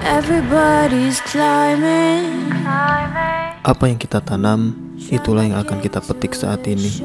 Everybody's climbing. Apa yang kita tanam, itulah yang akan kita petik saat ini,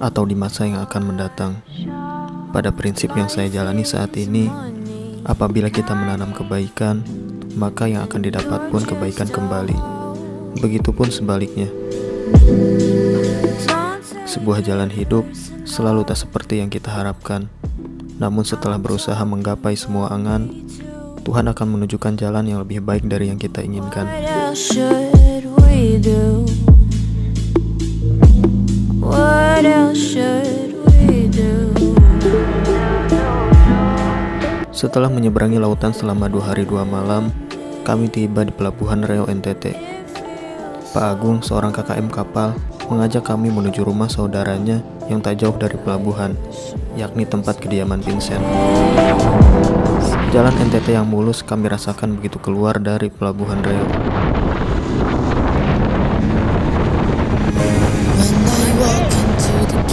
atau di masa yang akan mendatang. Pada prinsip yang saya jalani saat ini, apabila kita menanam kebaikan, maka yang akan didapat pun kebaikan kembali. Begitupun sebaliknya. Sebuah jalan hidup selalu tak seperti yang kita harapkan. Namun setelah berusaha menggapai semua angan, Tuhan akan menunjukkan jalan yang lebih baik dari yang kita inginkan. What else should we do? What else should we do? Setelah menyeberangi lautan selama 2 hari 2 malam, kami tiba di pelabuhan Reo NTT. Pak Agung, seorang KKM kapal, mengajak kami menuju rumah saudaranya yang tak jauh dari pelabuhan, yakni tempat kediaman Vincent. Jalan NTT yang mulus kami rasakan begitu keluar dari pelabuhan Reo.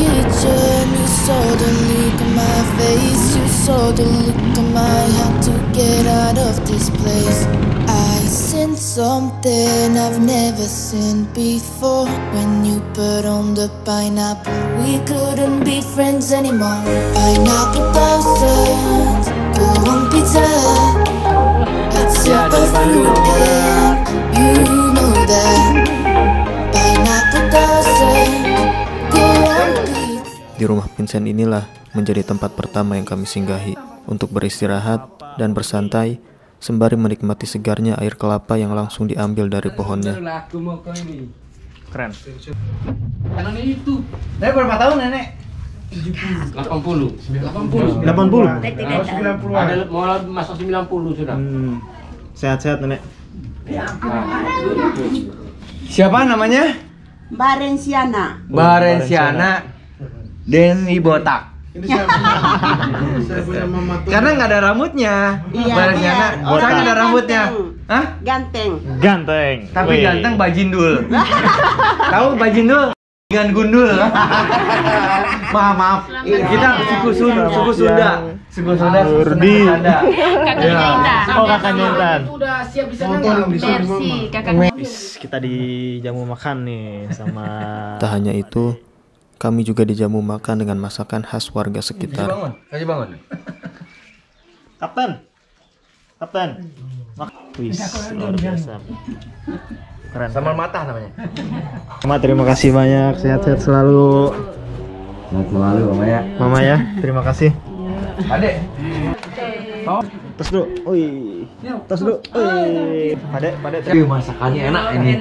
You saw the look on my face, you saw the look on my heart to get out of this place. I seen something I've never seen before. When you put on the pineapple, we couldn't be friends anymore. Pineapple thousands, go on pizza. It's superfruit and you know that. Pineapple thousands, go on pizza. Di rumah Vincent inilah menjadi tempat pertama yang kami singgahi untuk beristirahat dan bersantai sembari menikmati segarnya air kelapa yang langsung diambil dari pohonnya. Keren. Karena itu Nenek berapa tahun nenek? 80. 80. Ada mau masuk 90 sudah. Sehat-sehat nenek. Siapa namanya? Barensiana. Barensiana Denny Botak. Karena nggak ada rambutnya. Iya, Barensiana. iya. Orang nggak ada rambutnya. Ganteng. Hah? Ganteng. Ganteng. Tapi Wih. ganteng bajindul. Tahu bajindul? Dengan gundul. Maaf. Kita suku Sunda. Suku Sunda. Nurdi. Ya. Oh, kakaknya Intan. Udah siap di sana. Versi kakak. Kita dijamu makan nih sama. Tak hanya itu, kami juga dijamu makan dengan masakan khas warga sekitar. Kasih bangun. Kapten. Wih, luar biasa. Keren. Sambal mata namanya. Mama, terima kasih banyak. Sehat-sehat selalu. Sehat selalu Mama ya. Mama ya, terima kasih. Adek. Tos dulu. Wih. Tos dulu. Wih. Padek. Masakannya enak ini.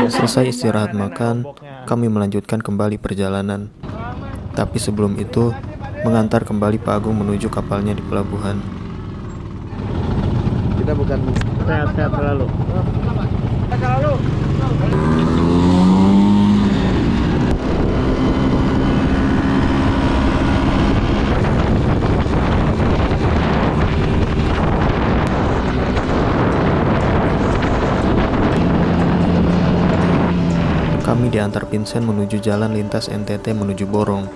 Selesai istirahat makan, kami melanjutkan kembali perjalanan. Tapi sebelum itu, mengantar kembali Pak Agung menuju kapalnya di pelabuhan. Kita bukan Sehat-sehat selalu. Kami diantar Vincent menuju jalan lintas NTT menuju Borong.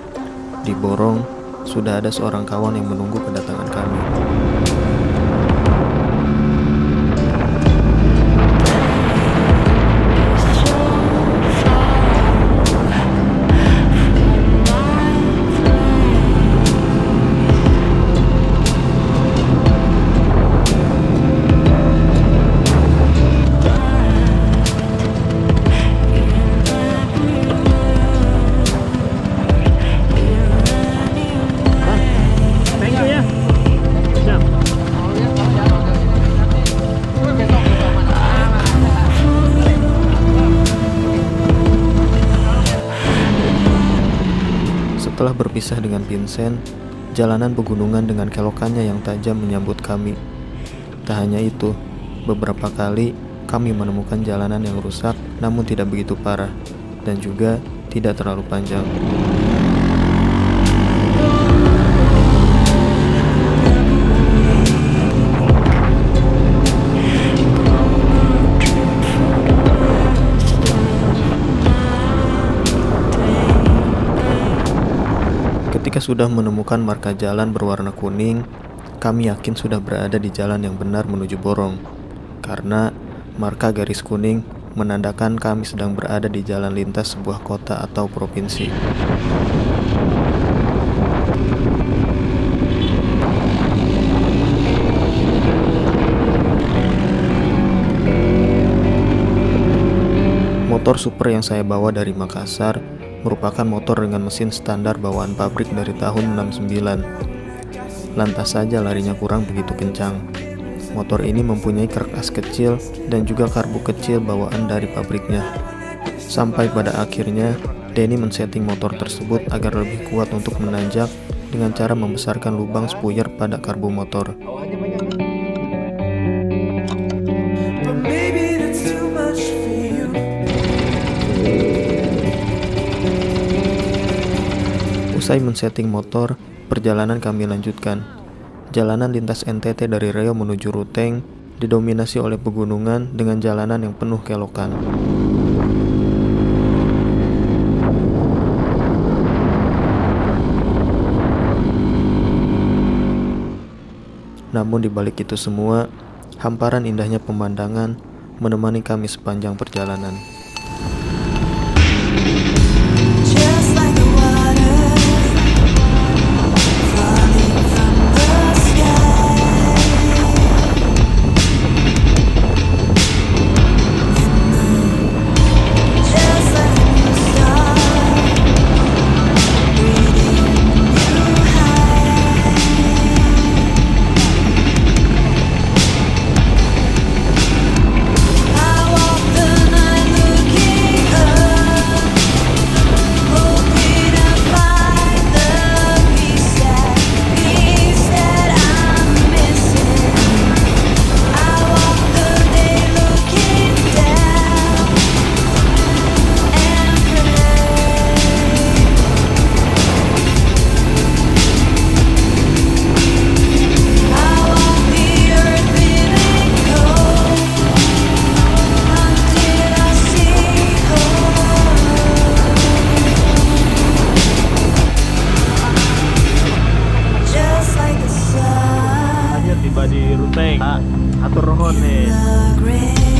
Di Borong, sudah ada seorang kawan yang menunggu kedatangan kami. Thank you ya. Siap. Setelah berpisah dengan Vincent, jalanan pegunungan dengan kelokannya yang tajam menyambut kami. Tak hanya itu, beberapa kali kami menemukan jalanan yang rusak namun tidak begitu parah dan juga tidak terlalu panjang. Ketika sudah menemukan marka jalan berwarna kuning, kami yakin sudah berada di jalan yang benar menuju Borong. karena marka garis kuning menandakan kami sedang berada di jalan lintas sebuah kota atau provinsi. Motor super yang saya bawa dari Makassar merupakan motor dengan mesin standar bawaan pabrik dari tahun 69. Lantas saja larinya kurang begitu kencang. Motor ini mempunyai karkas kecil dan juga karbu kecil bawaan dari pabriknya. Sampai pada akhirnya, Denny men-setting motor tersebut agar lebih kuat untuk menanjak dengan cara membesarkan lubang spuyer pada karbu motor. Usai men-setting motor, perjalanan kami lanjutkan. Jalanan lintas NTT dari Riau menuju Ruteng didominasi oleh pegunungan dengan jalanan yang penuh kelokan. Namun di balik itu semua, hamparan indahnya pemandangan menemani kami sepanjang perjalanan. Di Ruteng, atur nuhun nih,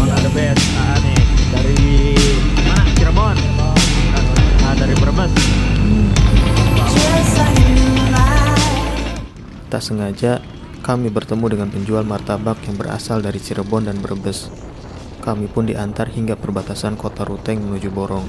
ada bed nih dari mana? Cirebon, dari Brebes. Tak sengaja kami bertemu dengan penjual martabak yang berasal dari Cirebon dan Brebes. Kami pun diantar hingga perbatasan kota Ruteng menuju Borong.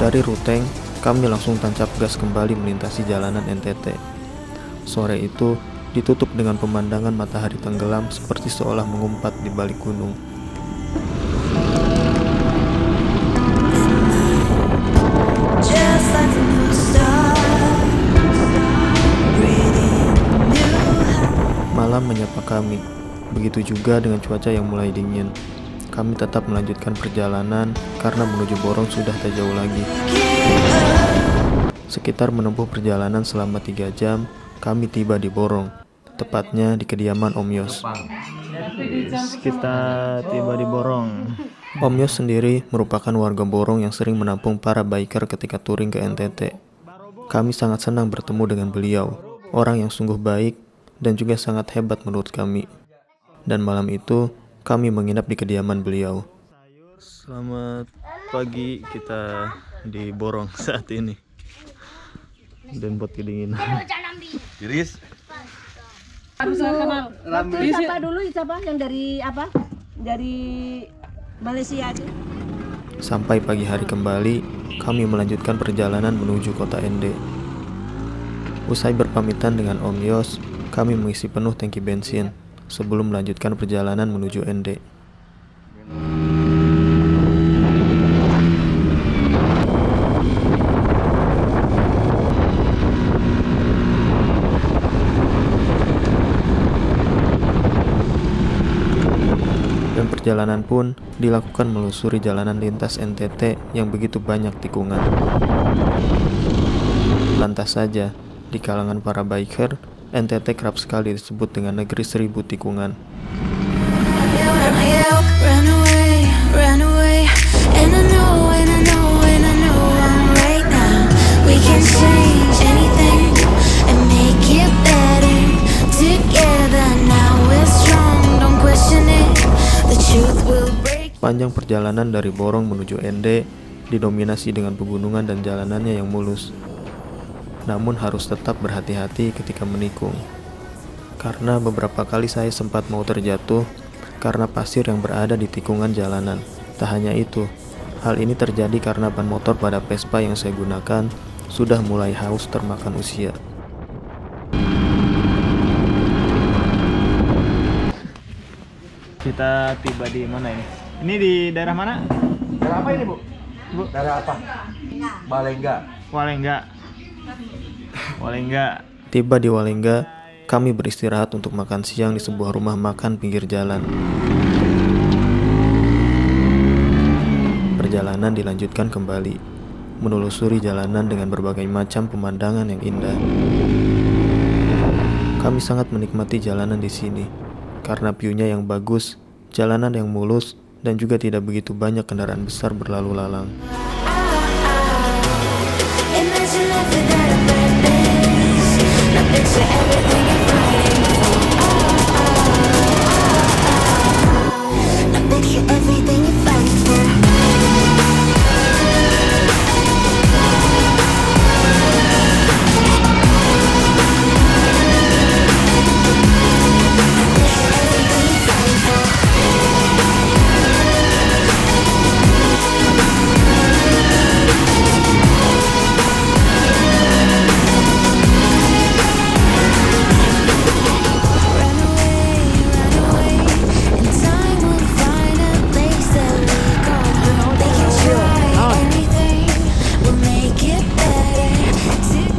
Dari Ruteng, kami langsung tancap gas kembali melintasi jalanan NTT. Sore itu ditutup dengan pemandangan matahari tenggelam seperti seolah mengumpat di balik gunung. Malam menyapa kami, begitu juga dengan cuaca yang mulai dingin. Kami tetap melanjutkan perjalanan karena menuju Borong sudah tak jauh lagi. Sekitar menempuh perjalanan selama 3 jam, kami tiba di Borong, tepatnya di kediaman Om Yos. Kita tiba di Borong. Om Yos sendiri merupakan warga Borong yang sering menampung para biker ketika touring ke NTT. Kami sangat senang bertemu dengan beliau, orang yang sungguh baik dan juga sangat hebat menurut kami. Dan malam itu, kami menginap di kediaman beliau. Selamat pagi, kita di Borong saat ini. Dan buat kedinginan. Iris. Siapa dulu siapa yang dari apa? Dari Malaysia aja. Sampai pagi hari kembali, kami melanjutkan perjalanan menuju kota Ende. Usai berpamitan dengan Om Yos, kami mengisi penuh tangki bensin sebelum melanjutkan perjalanan menuju Ende. Dan perjalanan pun dilakukan melusuri jalanan lintas NTT yang begitu banyak tikungan. Lantas saja, di kalangan para biker, NTT kerap sekali disebut dengan negeri 1000 tikungan. Run away, and I know I'm right now. We can change anything and make it better together. Now we're strong, don't question it. The truth will break. Panjang perjalanan dari Borong menuju Ende didominasi dengan pegunungan dan jalanannya yang mulus. Namun harus tetap berhati-hati ketika menikung. Karena beberapa kali saya sempat mau terjatuh karena pasir yang berada di tikungan jalanan. Tak hanya itu, hal ini terjadi karena ban motor pada Vespa yang saya gunakan sudah mulai haus termakan usia. Kita tiba di mana ini? Ini di daerah mana? Daerah apa ini, Bu? Bu? Daerah apa? Balengga. Walengga. Tiba di Walengga, kami beristirahat untuk makan siang di sebuah rumah makan pinggir jalan. Perjalanan dilanjutkan kembali, menelusuri jalanan dengan berbagai macam pemandangan yang indah. Kami sangat menikmati jalanan di sini, karena view-nya yang bagus, jalanan yang mulus, dan juga tidak begitu banyak kendaraan besar berlalu lalang. Imagine life without a purpose. Now picture everything you're fighting for. Now picture everything you're fighting for.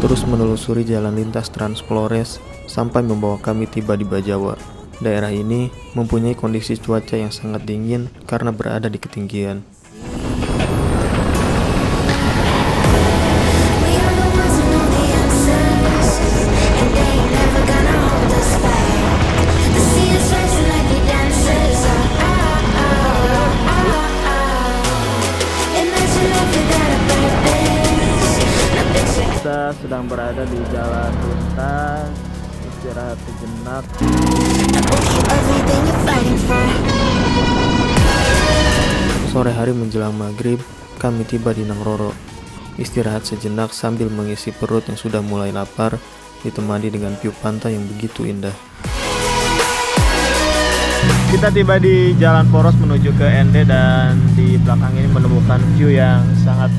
Terus menelusuri jalan lintas Trans Flores sampai membawa kami tiba di Bajawa. Daerah ini mempunyai kondisi cuaca yang sangat dingin karena berada di ketinggian. Kita sedang berada di jalan lintas, istirahat sejenak. Sore hari menjelang maghrib, kami tiba di Nangroro. Istirahat sejenak sambil mengisi perut yang sudah mulai lapar, ditemani dengan view pantai yang begitu indah. Kita tiba di Jalan Poros menuju ke Ende, dan di belakang ini menemukan view yang sangat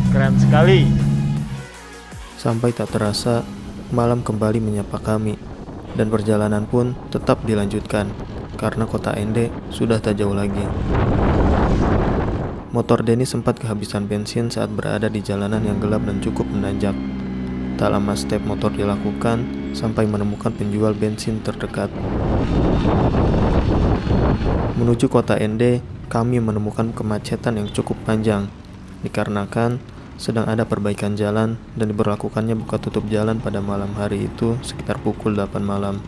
keren sekali. Sampai tak terasa, malam kembali menyapa kami, dan perjalanan pun tetap dilanjutkan, karena kota Ende sudah tak jauh lagi. Motor Denny sempat kehabisan bensin saat berada di jalanan yang gelap dan cukup menanjak. Tak lama step motor dilakukan, sampai menemukan penjual bensin terdekat. Menuju kota Ende, kami menemukan kemacetan yang cukup panjang, dikarenakan sedang ada perbaikan jalan dan diberlakukannya buka tutup jalan pada malam hari itu sekitar pukul 8 malam.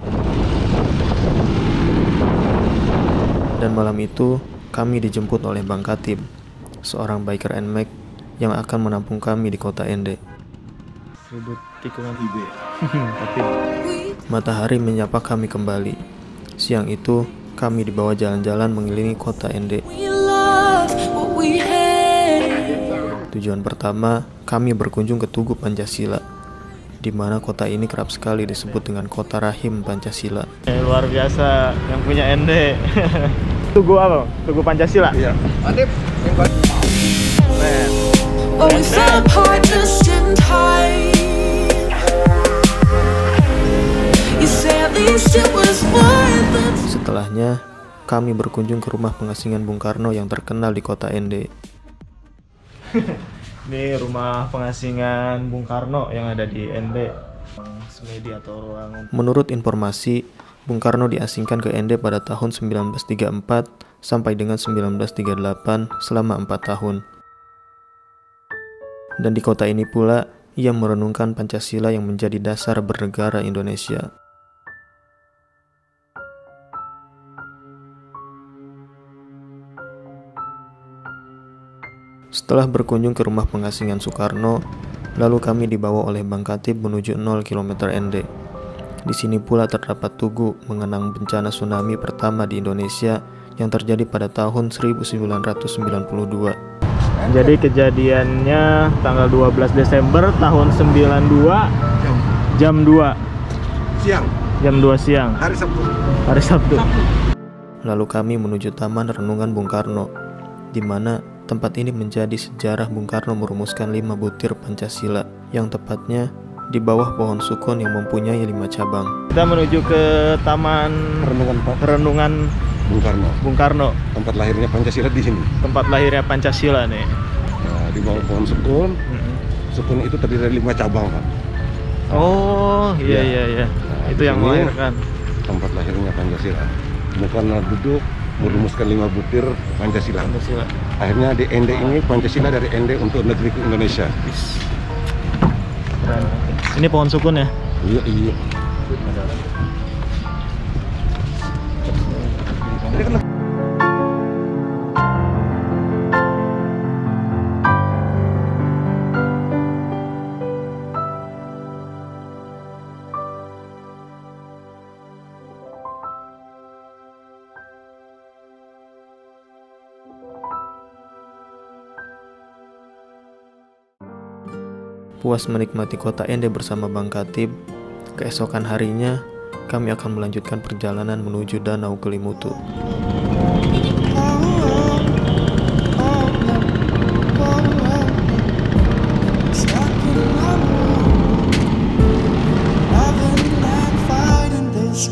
Dan malam itu kami dijemput oleh Bang Katib, seorang biker NMAX yang akan menampung kami di kota Ende. Tikungan Matahari menyapa kami kembali. Siang itu kami dibawa jalan-jalan mengelilingi kota Ende. Tujuan pertama, kami berkunjung ke Tugu Pancasila, di mana kota ini kerap sekali disebut dengan kota rahim Pancasila. Luar biasa yang punya Ende. Tugu apa? Tugu Pancasila. Iya. Adip, Setelahnya, kami berkunjung ke rumah pengasingan Bung Karno yang terkenal di kota Ende. Ini rumah pengasingan Bung Karno yang ada di Ende, semedi atau ruang. Menurut informasi, Bung Karno diasingkan ke Ende pada tahun 1934 sampai dengan 1938 selama 4 tahun. Dan di kota ini pula Ia merenungkan Pancasila yang menjadi dasar bernegara Indonesia. Setelah berkunjung ke rumah pengasingan Soekarno, lalu kami dibawa oleh Bang Katib menuju 0 km ND. Di sini pula terdapat tugu mengenang bencana tsunami pertama di Indonesia yang terjadi pada tahun 1992. Jadi kejadiannya tanggal 12 Desember tahun 92 jam 2 siang. Jam 2 siang. Hari Sabtu. Hari Sabtu. Lalu kami menuju Taman Renungan Bung Karno, di mana tempat ini menjadi sejarah Bung Karno merumuskan 5 butir Pancasila, yang tepatnya di bawah pohon sukun yang mempunyai 5 cabang. Kita menuju ke Taman Renungan Bung Karno. Tempat lahirnya Pancasila di sini. Tempat lahirnya Pancasila nih. Nah, di bawah pohon sukun. Sukun itu terdiri dari 5 cabang, Pak. Oh, iya. Nah, itu yang sini melahirkan. Tempat lahirnya Pancasila. Bung Karno duduk merumuskan 5 butir Pancasila. Akhirnya di ND ini Pancasila dari ND untuk negeriku Indonesia. Keren. Ini pohon sukun ya? Iya. Puas menikmati kota ND bersama Bang Katib, keesokan harinya kami akan melanjutkan perjalanan menuju Danau Kelimutu. This